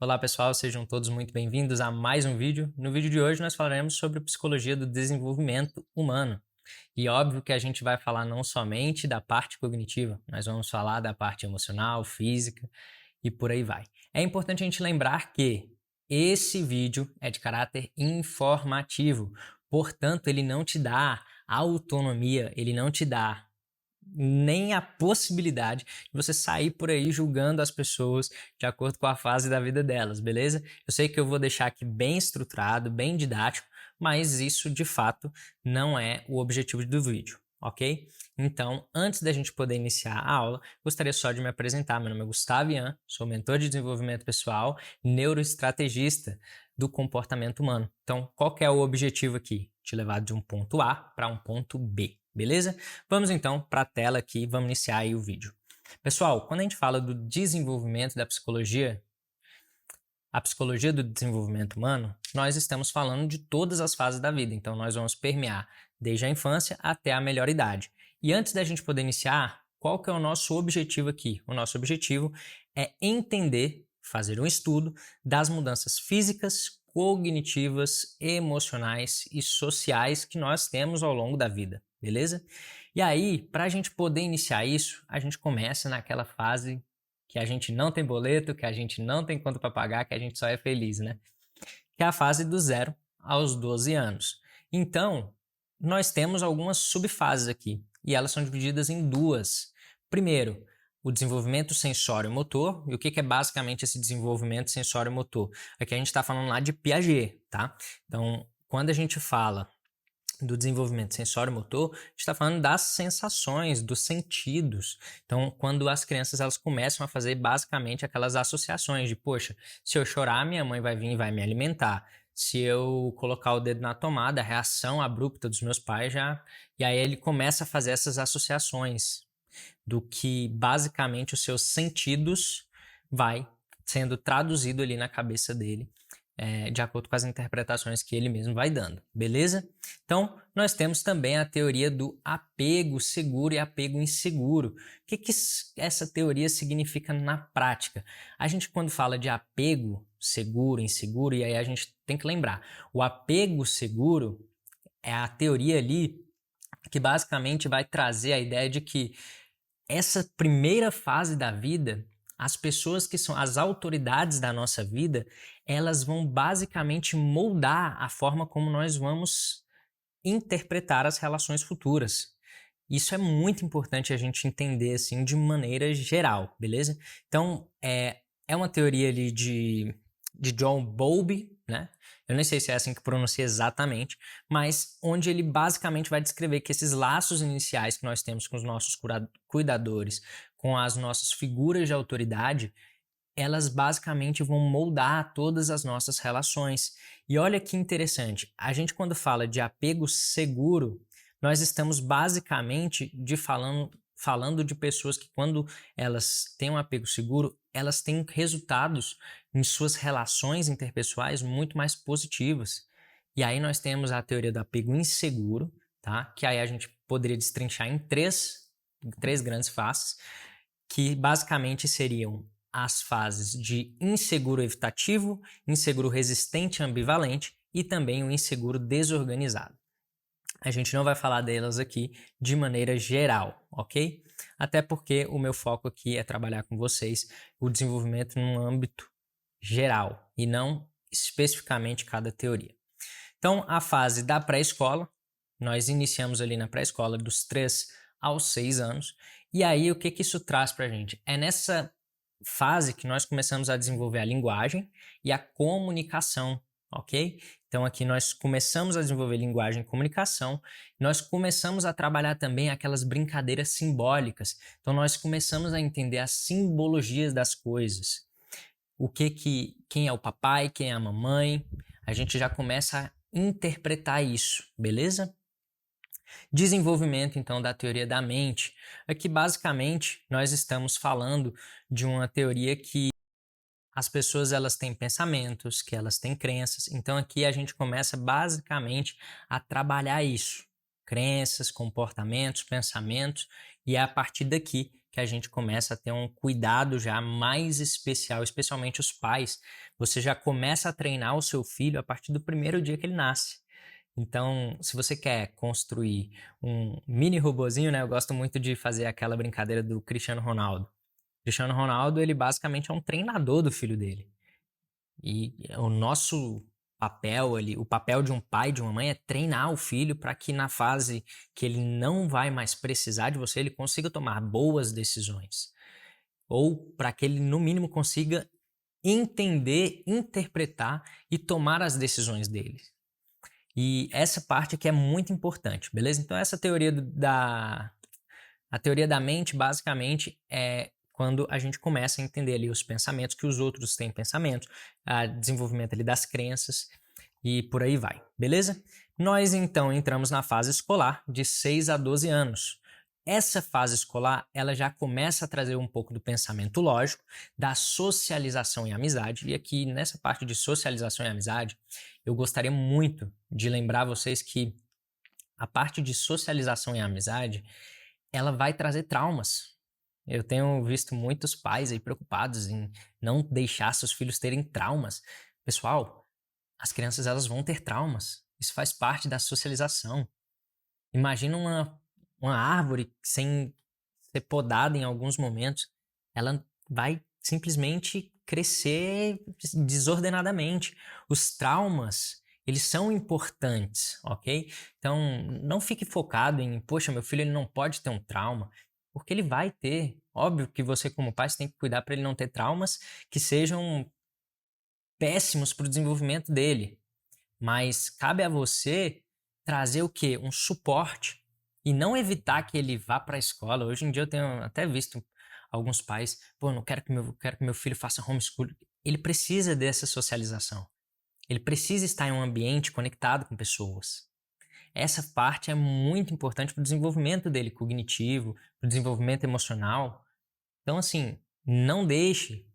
Olá pessoal, sejam todos muito bem-vindos a mais um vídeo. No vídeo de hoje nós falaremos sobre psicologia do desenvolvimento humano. E óbvio que a gente vai falar não somente da parte cognitiva, nós vamos falar da parte emocional, física e por aí vai. É importante a gente lembrar que esse vídeo é de caráter informativo, portanto ele não te dá autonomia, ele não te dá nem a possibilidade de você sair por aí julgando as pessoas de acordo com a fase da vida delas, beleza? Eu sei que eu vou deixar aqui bem estruturado, bem didático, mas isso de fato não é o objetivo do vídeo, ok? Então, antes da gente poder iniciar a aula, gostaria só de me apresentar. Meu nome é Gustavo Ian, sou mentor de desenvolvimento pessoal, neuroestrategista do comportamento humano. Então, qual que é o objetivo aqui? Te levar de um ponto A para um ponto B. Beleza? Vamos então para a tela aqui, vamos iniciar aí o vídeo. Pessoal, quando a gente fala do desenvolvimento da psicologia, a psicologia do desenvolvimento humano, nós estamos falando de todas as fases da vida, então nós vamos permear desde a infância até a melhor idade. E antes da gente poder iniciar, qual que é o nosso objetivo aqui? O nosso objetivo é entender, fazer um estudo das mudanças físicas, cognitivas, emocionais e sociais que nós temos ao longo da vida, beleza? E aí, para a gente poder iniciar isso, a gente começa naquela fase que a gente não tem boleto, que a gente não tem conta para pagar, que a gente só é feliz, né? Que é a fase do 0 aos 12 anos. Então, nós temos algumas subfases aqui, e elas são divididas em duas. Primeiro, o desenvolvimento sensório-motor. E o que é basicamente esse desenvolvimento sensório-motor? Aqui a gente está falando lá de Piaget, tá? Então, quando a gente fala do desenvolvimento sensório-motor, a gente está falando das sensações, dos sentidos. Então, quando as crianças elas começam a fazer basicamente aquelas associações de, poxa, se eu chorar, minha mãe vai vir e vai me alimentar. Se eu colocar o dedo na tomada, a reação abrupta dos meus pais já... E aí ele começa a fazer essas associações do que basicamente os seus sentidos vai sendo traduzido ali na cabeça dele de acordo com as interpretações que ele mesmo vai dando, beleza? Então, nós temos também a teoria do apego seguro e apego inseguro. O que essa teoria significa na prática? A gente, quando fala de apego seguro, inseguro, e aí a gente tem que lembrar, o apego seguro é a teoria ali que basicamente vai trazer a ideia de que essa primeira fase da vida, as pessoas que são as autoridades da nossa vida, elas vão basicamente moldar a forma como nós vamos interpretar as relações futuras. Isso é muito importante a gente entender assim de maneira geral, beleza? Então, é uma teoria ali de John Bowlby, né? Eu nem sei se é assim que pronuncia exatamente, mas onde ele basicamente vai descrever que esses laços iniciais que nós temos com os nossos cuidadores, com as nossas figuras de autoridade, elas basicamente vão moldar todas as nossas relações. E olha que interessante, a gente quando fala de apego seguro, nós estamos basicamente falando de pessoas que quando elas têm um apego seguro, elas têm resultados em suas relações interpessoais muito mais positivas. E aí nós temos a teoria do apego inseguro, tá? Que aí a gente poderia destrinchar em três grandes faces, que basicamente seriam as fases de inseguro evitativo, inseguro resistente ambivalente e também o inseguro desorganizado. A gente não vai falar delas aqui de maneira geral, ok? Até porque o meu foco aqui é trabalhar com vocês o desenvolvimento num âmbito geral e não especificamente cada teoria. Então, a fase da pré-escola, nós iniciamos ali na pré-escola dos 3 aos 6 anos, e aí o que isso traz para a gente? É nessa fase que nós começamos a desenvolver a linguagem e a comunicação, ok? Então aqui nós começamos a desenvolver linguagem e comunicação, nós começamos a trabalhar também aquelas brincadeiras simbólicas, então nós começamos a entender as simbologias das coisas, quem é o papai, quem é a mamãe, a gente já começa a interpretar isso, beleza? Desenvolvimento, então, da teoria da mente. Aqui, basicamente, nós estamos falando de uma teoria que as pessoas elas têm pensamentos, que elas têm crenças. Então, aqui a gente começa, basicamente, a trabalhar isso. Crenças, comportamentos, pensamentos. E é a partir daqui que a gente começa a ter um cuidado já mais especial, especialmente os pais. Você já começa a treinar o seu filho a partir do primeiro dia que ele nasce. Então, se você quer construir um mini robozinho, né? Eu gosto muito de fazer aquela brincadeira do Cristiano Ronaldo. O Cristiano Ronaldo, ele basicamente é um treinador do filho dele. E o nosso papel ali, o papel de um pai, de uma mãe, é treinar o filho para que na fase que ele não vai mais precisar de você, ele consiga tomar boas decisões. Ou para que ele, no mínimo, consiga entender, interpretar e tomar as decisões dele. E essa parte aqui é muito importante, beleza? Então essa teoria a teoria da mente, basicamente, é quando a gente começa a entender ali os pensamentos, que os outros têm pensamentos, o desenvolvimento ali das crenças e por aí vai, beleza? Nós, então, entramos na fase escolar de 6 a 12 anos. Essa fase escolar, ela já começa a trazer um pouco do pensamento lógico, da socialização e amizade. E aqui, nessa parte de socialização e amizade, eu gostaria muito de lembrar vocês que a parte de socialização e amizade, ela vai trazer traumas. Eu tenho visto muitos pais aí preocupados em não deixar seus filhos terem traumas. Pessoal, as crianças elas vão ter traumas. Isso faz parte da socialização. Imagina uma árvore sem ser podada em alguns momentos. Ela vai simplesmente crescer desordenadamente. Os traumas, eles são importantes, ok? Então, não fique focado em, poxa, meu filho ele não pode ter um trauma, porque ele vai ter. Óbvio que você, como pai, você tem que cuidar para ele não ter traumas que sejam péssimos para o desenvolvimento dele. Mas cabe a você trazer o quê? Um suporte e não evitar que ele vá para a escola. Hoje em dia eu tenho até visto alguns pais, pô, não quero quero que meu filho faça homeschool. Ele precisa dessa socialização. Ele precisa estar em um ambiente conectado com pessoas. Essa parte é muito importante para o desenvolvimento dele cognitivo, para o desenvolvimento emocional. Então, assim, não deixe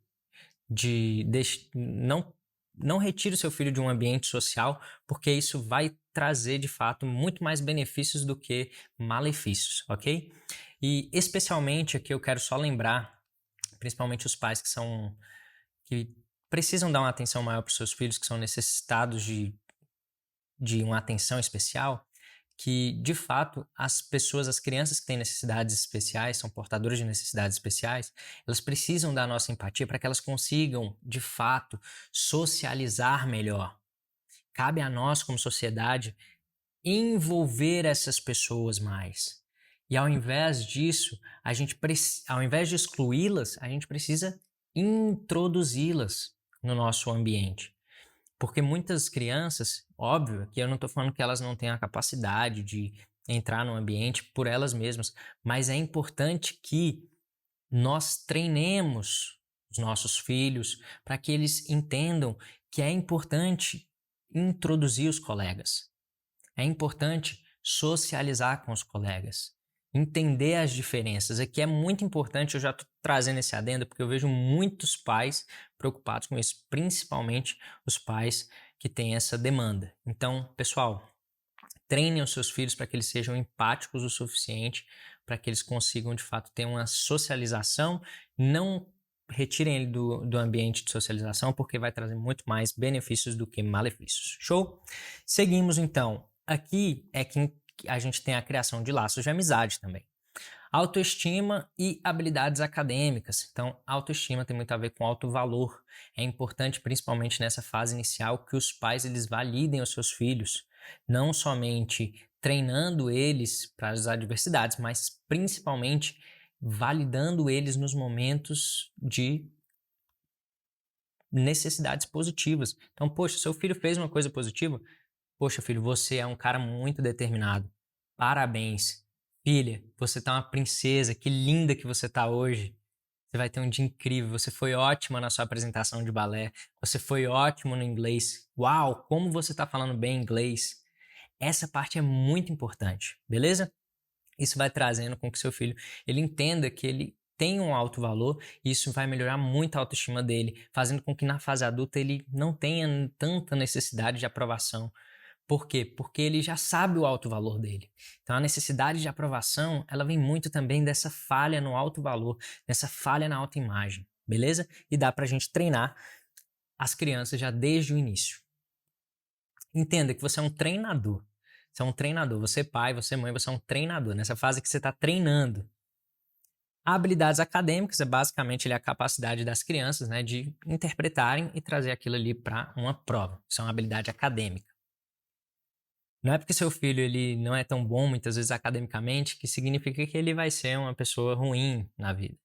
não retire o seu filho de um ambiente social, porque isso vai trazer de fato muito mais benefícios do que malefícios, ok? E especialmente aqui eu quero só lembrar, principalmente os pais que precisam dar uma atenção maior para os seus filhos, que são necessitados de uma atenção especial, que de fato as crianças que têm necessidades especiais, são portadoras de necessidades especiais, elas precisam da nossa empatia para que elas consigam de fato socializar melhor. Cabe a nós como sociedade envolver essas pessoas mais. E ao invés disso, ao invés de excluí-las, a gente precisa introduzi-las no nosso ambiente. Porque muitas crianças, óbvio, que eu não estou falando que elas não têm a capacidade de entrar no ambiente por elas mesmas, mas é importante que nós treinemos os nossos filhos para que eles entendam que é importante introduzir os colegas. É importante socializar com os colegas, entender as diferenças. Aqui é muito importante, eu já estou trazendo esse adendo, porque eu vejo muitos pais preocupados com isso, principalmente os pais que têm essa demanda. Então, pessoal, treinem os seus filhos para que eles sejam empáticos o suficiente, para que eles consigam, de fato, ter uma socialização. Não retirem ele do ambiente de socialização, porque vai trazer muito mais benefícios do que malefícios. Show? Seguimos, então. Aqui é que a gente tem a criação de laços de amizade também. Autoestima e habilidades acadêmicas. Então, autoestima tem muito a ver com alto valor. É importante, principalmente nessa fase inicial, que os pais eles validem os seus filhos, não somente treinando eles para as adversidades, mas principalmente validando eles nos momentos de necessidades positivas. Então, poxa, seu filho fez uma coisa positiva, poxa, filho, você é um cara muito determinado. Parabéns. Filha, você tá uma princesa, que linda que você tá hoje. Você vai ter um dia incrível, você foi ótima na sua apresentação de balé, você foi ótimo no inglês. Uau, como você tá falando bem inglês. Essa parte é muito importante, beleza? Isso vai trazendo com que seu filho ele entenda que ele tem um alto valor e isso vai melhorar muito a autoestima dele, fazendo com que na fase adulta ele não tenha tanta necessidade de aprovação. Por quê? Porque ele já sabe o alto valor dele. Então a necessidade de aprovação, ela vem muito também dessa falha no alto valor, dessa falha na autoimagem, beleza? E dá pra gente treinar as crianças já desde o início. Entenda que você é um treinador. Você é um treinador. Você é pai, você é mãe, você é um treinador. Nessa fase que você está treinando. Habilidades acadêmicas é basicamente a capacidade das crianças, né, de interpretarem e trazer aquilo ali para uma prova. Isso é uma habilidade acadêmica. Não é porque seu filho ele não é tão bom, muitas vezes, academicamente, que significa que ele vai ser uma pessoa ruim na vida.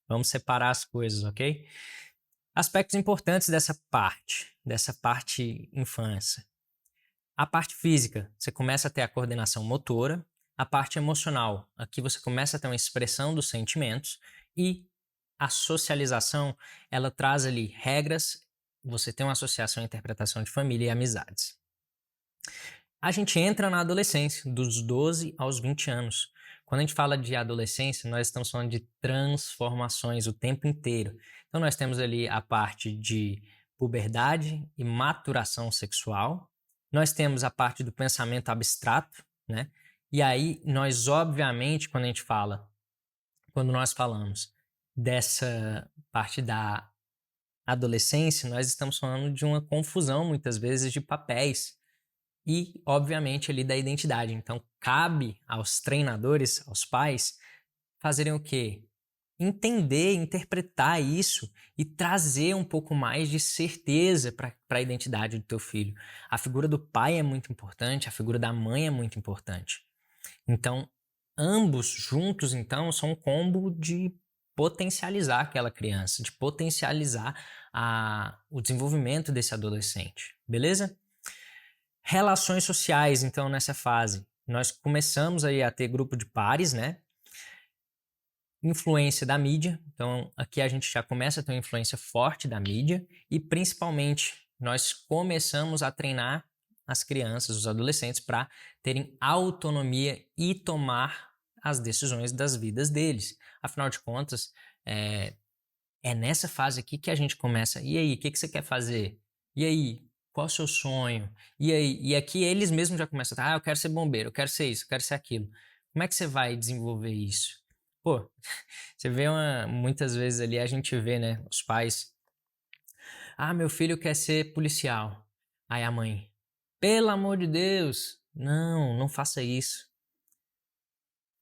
Vamos separar as coisas, ok? Aspectos importantes dessa parte infância. A parte física, você começa a ter a coordenação motora. A parte emocional, aqui você começa a ter uma expressão dos sentimentos. E a socialização, ela traz ali regras, você tem uma associação e interpretação de família e amizades. A gente entra na adolescência, dos 12 aos 20 anos. Quando a gente fala de adolescência, nós estamos falando de transformações o tempo inteiro. Então nós temos ali a parte de puberdade e maturação sexual. Nós temos a parte do pensamento abstrato, né? E aí nós, obviamente, quando nós falamos dessa parte da adolescência, nós estamos falando de uma confusão, muitas vezes, de papéis. E, obviamente, ali da identidade. Então, cabe aos treinadores, aos pais, fazerem o quê? Entender, interpretar isso e trazer um pouco mais de certeza para a identidade do teu filho. A figura do pai é muito importante, a figura da mãe é muito importante. Então, ambos juntos, então, são um combo de potencializar aquela criança, de potencializar o desenvolvimento desse adolescente, beleza? Relações sociais, então, nessa fase. Nós começamos aí a ter grupo de pares, né? Influência da mídia. Então, aqui a gente já começa a ter uma influência forte da mídia e, principalmente, nós começamos a treinar as crianças, os adolescentes, para terem autonomia e tomar as decisões das vidas deles. Afinal de contas, é nessa fase aqui que a gente começa. E aí, o que você quer fazer? E aí, qual é o seu sonho? E aí, e aqui eles mesmos já começam a eu quero ser bombeiro, eu quero ser isso, eu quero ser aquilo. Como é que você vai desenvolver isso? Pô, você vê muitas vezes ali, a gente vê, né, os pais. Meu filho quer ser policial. Aí a mãe, pelo amor de Deus, não faça isso.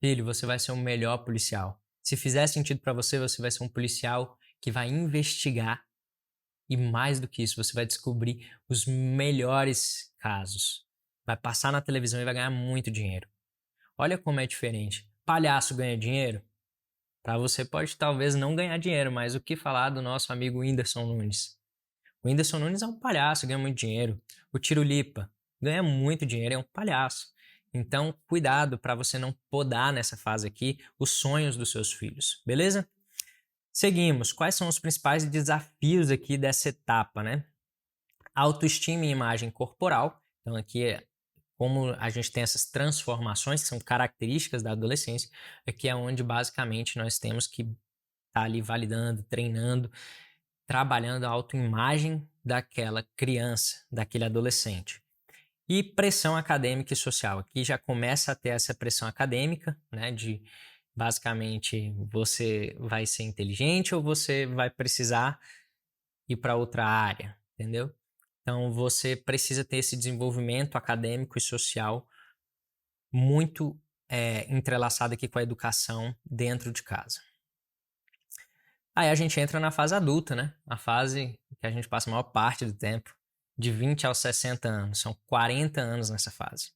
Filho, você vai ser o melhor policial. Se fizer sentido para você, você vai ser um policial que vai investigar e mais do que isso, você vai descobrir os melhores casos. Vai passar na televisão e vai ganhar muito dinheiro. Olha como é diferente. Palhaço ganha dinheiro? Para você pode talvez não ganhar dinheiro, mas o que falar do nosso amigo Whindersson Nunes? O Whindersson Nunes é um palhaço, ganha muito dinheiro. O Tirolipa ganha muito dinheiro, é um palhaço. Então, cuidado para você não podar nessa fase aqui os sonhos dos seus filhos, beleza? Seguimos. Quais são os principais desafios aqui dessa etapa, né? Autoestima e imagem corporal. Então, aqui como a gente tem essas transformações, que são características da adolescência, aqui é onde basicamente nós temos que estar ali validando, treinando, trabalhando a autoimagem daquela criança, daquele adolescente. E pressão acadêmica e social. Aqui já começa a ter essa pressão acadêmica, né, de basicamente você vai ser inteligente ou você vai precisar ir para outra área, entendeu? Então você precisa ter esse desenvolvimento acadêmico e social muito entrelaçado aqui com a educação dentro de casa. Aí a gente entra na fase adulta, né? A fase que a gente passa a maior parte do tempo, de 20 aos 60 anos, são 40 anos nessa fase.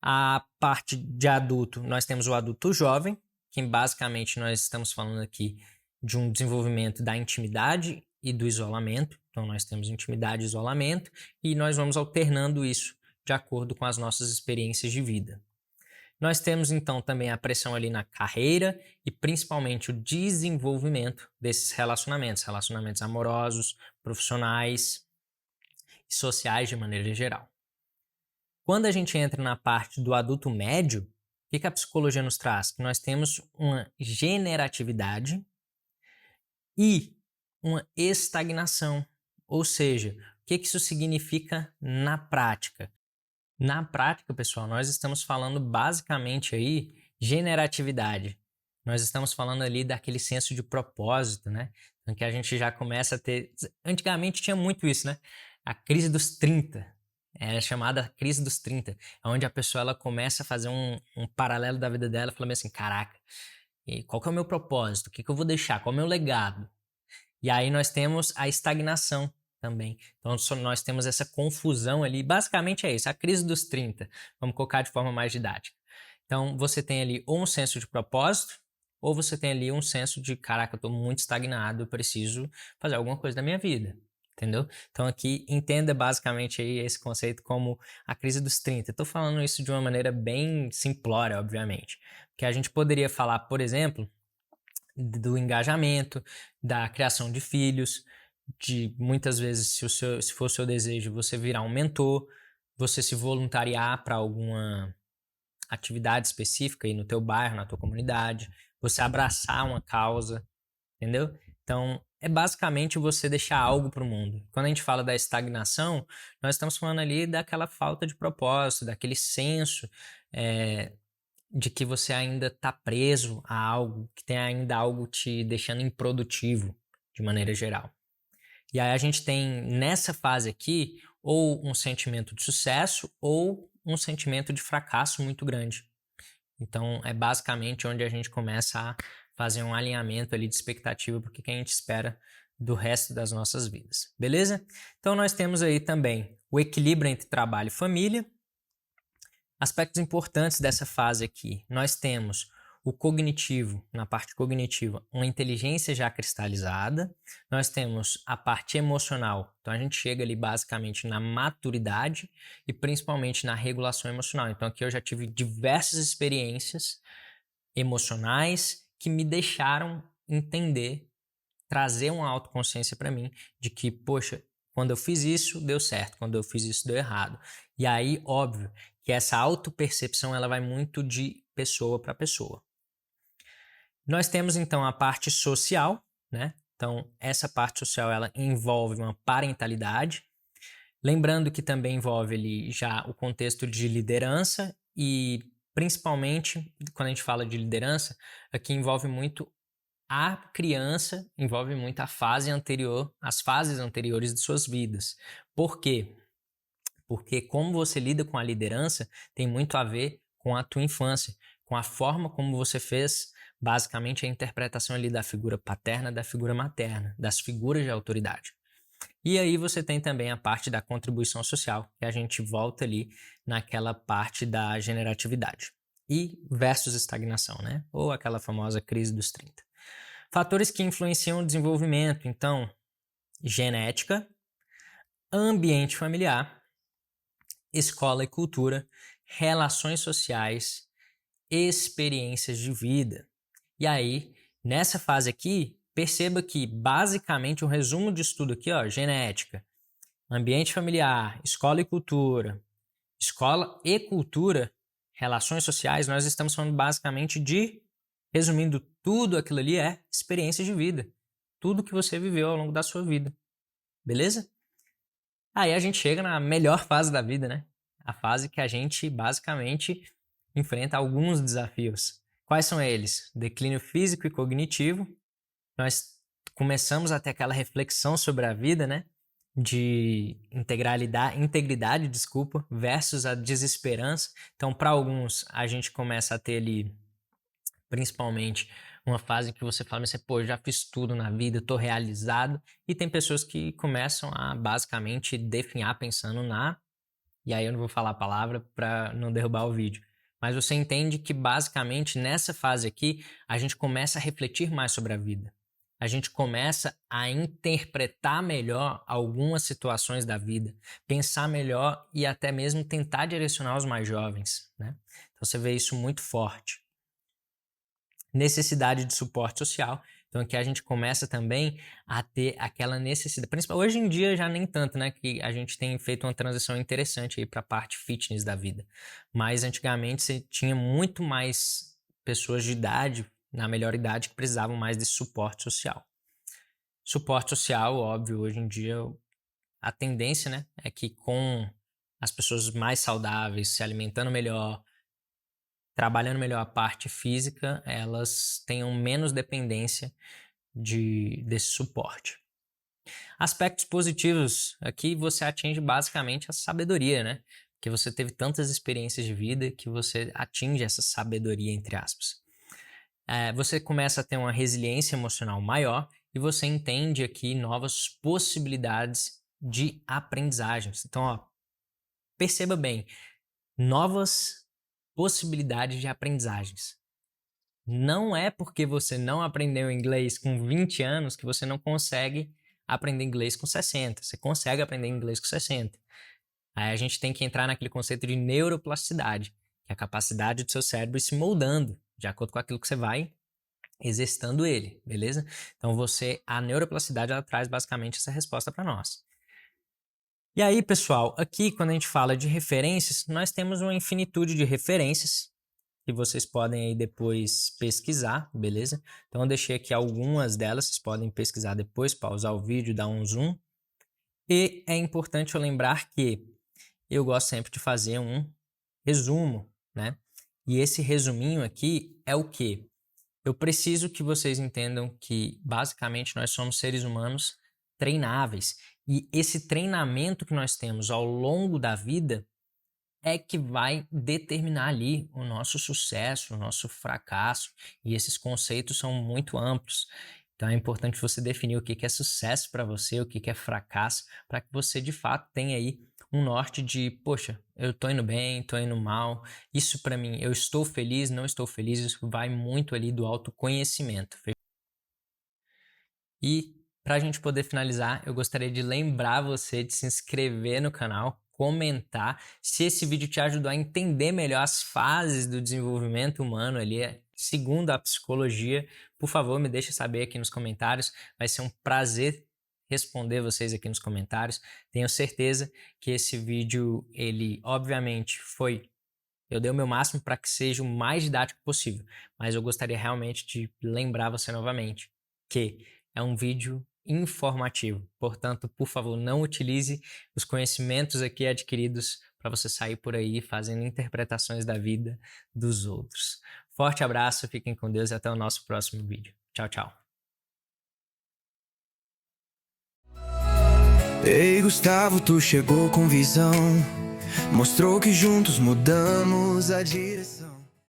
A parte de adulto, nós temos o adulto jovem, que basicamente nós estamos falando aqui de um desenvolvimento da intimidade e do isolamento. Então nós temos intimidade e isolamento e nós vamos alternando isso de acordo com as nossas experiências de vida. Nós temos então também a pressão ali na carreira e principalmente o desenvolvimento desses relacionamentos amorosos, profissionais e sociais de maneira geral. Quando a gente entra na parte do adulto médio, o que a psicologia nos traz? Que nós temos uma generatividade e uma estagnação, ou seja, que isso significa na prática? Na prática, pessoal, nós estamos falando basicamente aí generatividade. Nós estamos falando ali daquele senso de propósito, né? Em que a gente já começa a ter. Antigamente tinha muito isso, né? A crise dos 30. Era chamada crise dos 30. É onde a pessoa ela começa a fazer um paralelo da vida dela, falando assim: caraca, e qual que é o meu propósito? O que eu vou deixar? Qual é o meu legado? E aí nós temos a estagnação também. Então nós temos essa confusão ali. Basicamente é isso, a crise dos 30. Vamos colocar de forma mais didática. Então você tem ali ou um senso de propósito, ou você tem ali um senso de, caraca, eu estou muito estagnado, eu preciso fazer alguma coisa da minha vida. Entendeu? Então aqui entenda basicamente aí esse conceito como a crise dos 30. Estou falando isso de uma maneira bem simplória, obviamente. Porque a gente poderia falar, por exemplo, do engajamento, da criação de filhos, de muitas vezes, se for o seu desejo, você virar um mentor, você se voluntariar para alguma atividade específica aí no teu bairro, na tua comunidade, você abraçar uma causa, entendeu? Então, é basicamente você deixar algo para o mundo. Quando a gente fala da estagnação, nós estamos falando ali daquela falta de propósito, daquele senso de que você ainda está preso a algo, que tem ainda algo te deixando improdutivo, de maneira geral. E aí a gente tem nessa fase aqui ou um sentimento de sucesso ou um sentimento de fracasso muito grande. Então é basicamente onde a gente começa a fazer um alinhamento ali de expectativa porque que a gente espera do resto das nossas vidas, beleza? Então nós temos aí também o equilíbrio entre trabalho e família. Aspectos importantes dessa fase aqui, nós temos o cognitivo, na parte cognitiva, uma inteligência já cristalizada, nós temos a parte emocional, então a gente chega ali basicamente na maturidade e principalmente na regulação emocional. Então aqui eu já tive diversas experiências emocionais que me deixaram entender, trazer uma autoconsciência para mim de que, poxa, quando eu fiz isso, deu certo, quando eu fiz isso, deu errado. E aí, óbvio, que essa autopercepção ela vai muito de pessoa para pessoa. Nós temos então a parte social, né? Então, essa parte social ela envolve uma parentalidade, lembrando que também envolve ali já o contexto de liderança e principalmente quando a gente fala de liderança, aqui envolve muito a criança, envolve muito a fase anterior, as fases anteriores de suas vidas. Por quê? Porque como você lida com a liderança tem muito a ver com a tua infância, com a forma como você fez basicamente a interpretação ali da figura paterna, da figura materna, das figuras de autoridade. E aí você tem também a parte da contribuição social, que a gente volta ali naquela parte da generatividade. E versus estagnação, né? Ou aquela famosa crise dos 30. Fatores que influenciam o desenvolvimento, então, genética, ambiente familiar, escola e cultura, relações sociais, experiências de vida. E aí, nessa fase aqui, perceba que basicamente um resumo de estudo aqui, ó, genética, ambiente familiar, escola e cultura, relações sociais, nós estamos falando basicamente de, resumindo tudo aquilo ali é experiência de vida. Tudo que você viveu ao longo da sua vida. Beleza? Aí a gente chega na melhor fase da vida, né? A fase que a gente basicamente enfrenta alguns desafios. Quais são eles? Declínio físico e cognitivo. Nós começamos a ter aquela reflexão sobre a vida, né? De integridade, desculpa, versus a desesperança. Então, para alguns, a gente começa a ter ali, principalmente, uma fase em que você fala assim, pô, já fiz tudo na vida, estou realizado. E tem pessoas que começam a basicamente definhar pensando na... E aí eu não vou falar a palavra para não derrubar o vídeo. Mas você entende que basicamente nessa fase aqui, a gente começa a refletir mais sobre a vida. A gente começa a interpretar melhor algumas situações da vida, pensar melhor e até mesmo tentar direcionar os mais jovens, né? Então você vê isso muito forte. Necessidade de suporte social. Então aqui a gente começa também a ter aquela necessidade, principalmente hoje em dia já nem tanto, né, que a gente tem feito uma transição interessante aí para a parte fitness da vida. Mas antigamente você tinha muito mais pessoas de idade, na melhor idade, que precisavam mais desse suporte social. Suporte social, óbvio, hoje em dia a tendência, né, é que com as pessoas mais saudáveis, se alimentando melhor, trabalhando melhor a parte física, elas tenham menos dependência desse suporte. Aspectos positivos, aqui você atinge basicamente a sabedoria, né? Porque você teve tantas experiências de vida que você atinge essa sabedoria, entre aspas. Você começa a ter uma resiliência emocional maior e você entende aqui novas possibilidades de aprendizagens. Então, ó, perceba bem, novas possibilidades de aprendizagens. Não é porque você não aprendeu inglês com 20 anos que você não consegue aprender inglês com 60. Você consegue aprender inglês com 60. Aí a gente tem que entrar naquele conceito de neuroplasticidade, que é a capacidade do seu cérebro ir se moldando de acordo com aquilo que você vai exercitando ele, beleza? Então a neuroplasticidade, ela traz basicamente essa resposta para nós. E aí, pessoal, aqui quando a gente fala de referências, nós temos uma infinitude de referências que vocês podem aí depois pesquisar, beleza? Então eu deixei aqui algumas delas, vocês podem pesquisar depois, pausar o vídeo, dar um zoom. E é importante eu lembrar que eu gosto sempre de fazer um resumo, né? E esse resuminho aqui é o quê? Eu preciso que vocês entendam que basicamente nós somos seres humanos treináveis. E esse treinamento que nós temos ao longo da vida é que vai determinar ali o nosso sucesso, o nosso fracasso, e esses conceitos são muito amplos. Então é importante você definir o que é sucesso para você, o que é fracasso, para que você de fato tenha aí um norte de, poxa, eu tô indo bem, tô indo mal, isso para mim, eu estou feliz, não estou feliz, isso vai muito ali do autoconhecimento. E para a gente poder finalizar, eu gostaria de lembrar você de se inscrever no canal, comentar se esse vídeo te ajudou a entender melhor as fases do desenvolvimento humano ali, segundo a psicologia. Por favor, me deixa saber aqui nos comentários. Vai ser um prazer responder vocês aqui nos comentários. Tenho certeza que esse vídeo, ele obviamente eu dei o meu máximo para que seja o mais didático possível, mas eu gostaria realmente de lembrar você novamente que é um vídeo informativo. Portanto, por favor, não utilize os conhecimentos aqui adquiridos para você sair por aí fazendo interpretações da vida dos outros. Forte abraço, fiquem com Deus e até o nosso próximo vídeo. Tchau, tchau. Ei, Gustavo, tu chegou com visão, mostrou que juntos mudamos a direção.